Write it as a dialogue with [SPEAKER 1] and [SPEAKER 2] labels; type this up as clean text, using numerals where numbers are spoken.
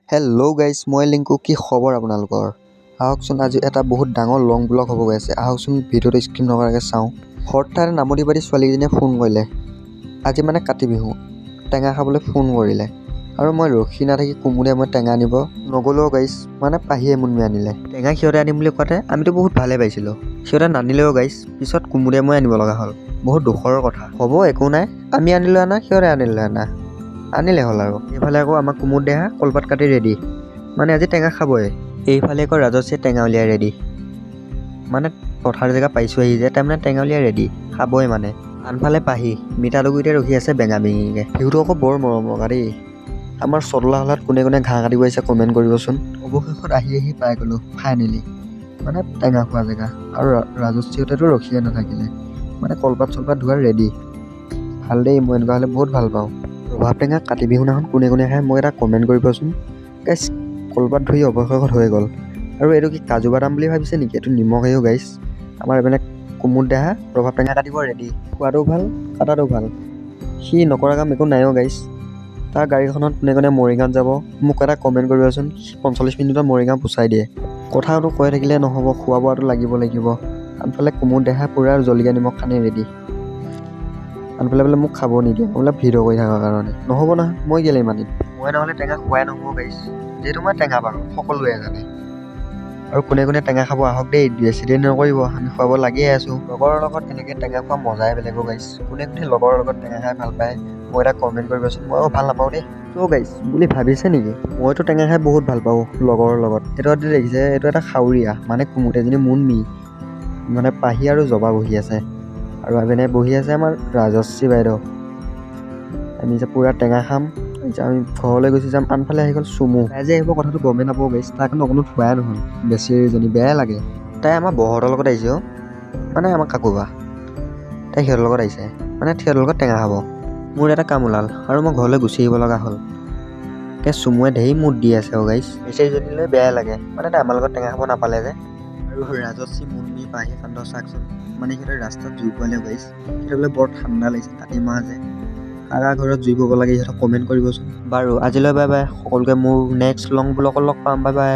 [SPEAKER 1] Hello' guys, মই লিংকু। কি খবৰ আপোনালোকৰ? আহকচোন, আজি এটা বহুত ডাঙৰ লং ব্লগ হ'ব গৈ আছে। আহকচোন ভিডিঅ'টো স্কিপ নকৰাকৈ চাওঁ। হঠাতে নামতি পাতি ছোৱালীজনীয়ে ফোন কৰিলে। আজি মানে কাতি বিহু, টেঙা খাবলৈ ফোন কৰিলে। আৰু মই ৰখি নাথাকি কুমুদে মই টেঙা আনিব নগ'লেও গাইজ, মানে পাহিয়ে মুনমি আনিলে। টেঙা সিহঁতে আনিম বুলি কোৱাতে আমিতো বহুত ভালে পাইছিলোঁ। সিহঁতে নানিলেও গাইজ, পিছত কুমুদে মই আনিব লগা হ'ল। বহুত দুখৰ কথা। হ'ব, একো নাই। আমি আনিলোঁ আনা, সিহঁতে আনিলে আনা। আনিলে হ'ল আৰু। এইফালে আকৌ আমাৰ কুমুদ দেহা কলপাত কাটি ৰেডি, মানে আজি টেঙা খাবই। এইফালে আকৌ ৰাজশ্ৰীয়ে টেঙা উলিয়াই ৰেডি, মানে পথাৰ জেগা পাইছোঁ আহি যে তাৰমানে টেঙা উলিয়াই ৰেডি, খাবই মানে। আনফালে পাহি মিঠালুগুৰিতে ৰখি আছে বেঙা বেঙিকৈ। বিহুটো আকৌ বৰ মৰম লগা দেই। আমাৰ চদলা হলাত কোনে কোনে ঘাঁহ কাটিব আহিছে কমেণ্ট কৰিবচোন। অৱশেষত আহি পাই গ'লোঁ ফাইনেলি, মানে টেঙা খোৱা জেগা। আৰু ৰাজশ্ৰীহঁতেতো ৰখিয়ে নাথাকিলে, মানে কলপাত চলপাত ধোৱা ৰেডি। ভাল দেই, মই এনেকুৱা হ'লে বহুত ভাল পাওঁ। ৰবাব টেঙা কাতি বিহু দিনাখন কোনে কোনে খায় মোক এটা কমেণ্ট কৰিবচোন গাইছ। কলপাত ধুই অৱশেষত হৈ গ'ল। আৰু এইটো কি কাজু বাদাম বুলি ভাবিছে নেকি? এইটো নিমখেও গাইছ। আমাৰ এইপিনে কুমুদ দেহা ৰবাব টেঙা কাটিব ৰেডি। খোৱাটো ভাল, কাটাটো ভাল। সি নকৰা কাম একো নাইও গাইছ। তাৰ গাড়ীখনত কোনে কোনে মৰিগাঁৱত যাব মোক এটা কমেণ্ট কৰিবচোন। সি 45 মিনিটত মৰিগাঁও পুচাই দিয়ে। কথাটো কৈ থাকিলে নহ'ব, খোৱা বোৱাটো লাগিব। আনফালে কুমুদ দেহা পূৰা জলকীয়া নিমখ সানি ৰেডি। আনফালে বোলে মোক খাব নিদিয়ে, বোলে ভিডিঅ' কৰি থকাৰ কাৰণে। নহ'ব নহয়, মই কেলেই মানিম? মই নহ'লে টেঙা খোৱাই নহ'ব গাইছ, যিহেতু মই টেঙা পাৰোঁ, সকলোৱে জানে। আৰু কোনে কোনে টেঙা খাব আহক দেই, বেছি দেৰি নকৰিব, আমি খুৱাব লাগিয়ে আছোঁ। লগৰৰ লগত এনেকৈ টেঙা খোৱা মজাই বেলেগ গাইছ। কোনে কোনে লগৰৰ লগত টেঙা খাই ভাল পায় মই এটা কমেণ্ট কৰিবচোন। ময়ো ভাল নাপাওঁ দেই। চ' গাইছ বুলি ভাবিছে নেকি? মইতো টেঙা খাই বহুত ভাল পাওঁ লগৰৰ লগত। এইটো দেখিছে, এইটো এটা খাৱৰীয়া, মানে কুমুদ এজনী মুনমি, মানে পাহি আৰু জবা বহি আছে। আৰু এপিনে বহি আছে আমাৰ ৰাজশ্ৰী বাইদেউ। আমি যে পূৰা টেঙা খাম, আমি ঘৰলৈ গুচি যাম। আনফালে আহি গ'ল চুমু। তাই যে আহিব কথাটো গমেই নাপাওঁ গাইছ। তাৰ কাৰণে অকণো থোৱাই নহ'ল, বেছিজনী বেয়াই লাগে। তাই আমাৰ বহঁতৰ লগত আহিছে অ', মানে আমাৰ কাকুবা। তাই সিহঁতৰ লগত আহিছে, মানে সিহঁতৰ লগত টেঙা খাব। মোৰ এটা কাম ওলাল আৰু মই ঘৰলৈ গুচি আহিব লগা হ'ল। চুমুৱে ঢেৰ মুড দি আছে অ' গাইছ। বেছিজনীলৈ বেয়াই লাগে, মানে তাই আমাৰ লগত টেঙা খাব নাপালে যে। আৰু ৰাজশ্ৰী মুনমি পাহি কাণ্ড চাওকচোন, মানে সিহঁতে ৰাস্তাত জুই পোৱালে গাইছ। সিহঁতে বোলে বৰ ঠাণ্ডা লাগিছে, কাতি মাহ যে। কাৰ ঘৰত জুই পোৱাব লাগে সিহঁতক কমেণ্ট কৰিবচোন। বাৰু আজিলৈ বাই বাই সকলোকে। মোৰ নেক্সট লং ব্লগত লগ পাম, বাই বাই।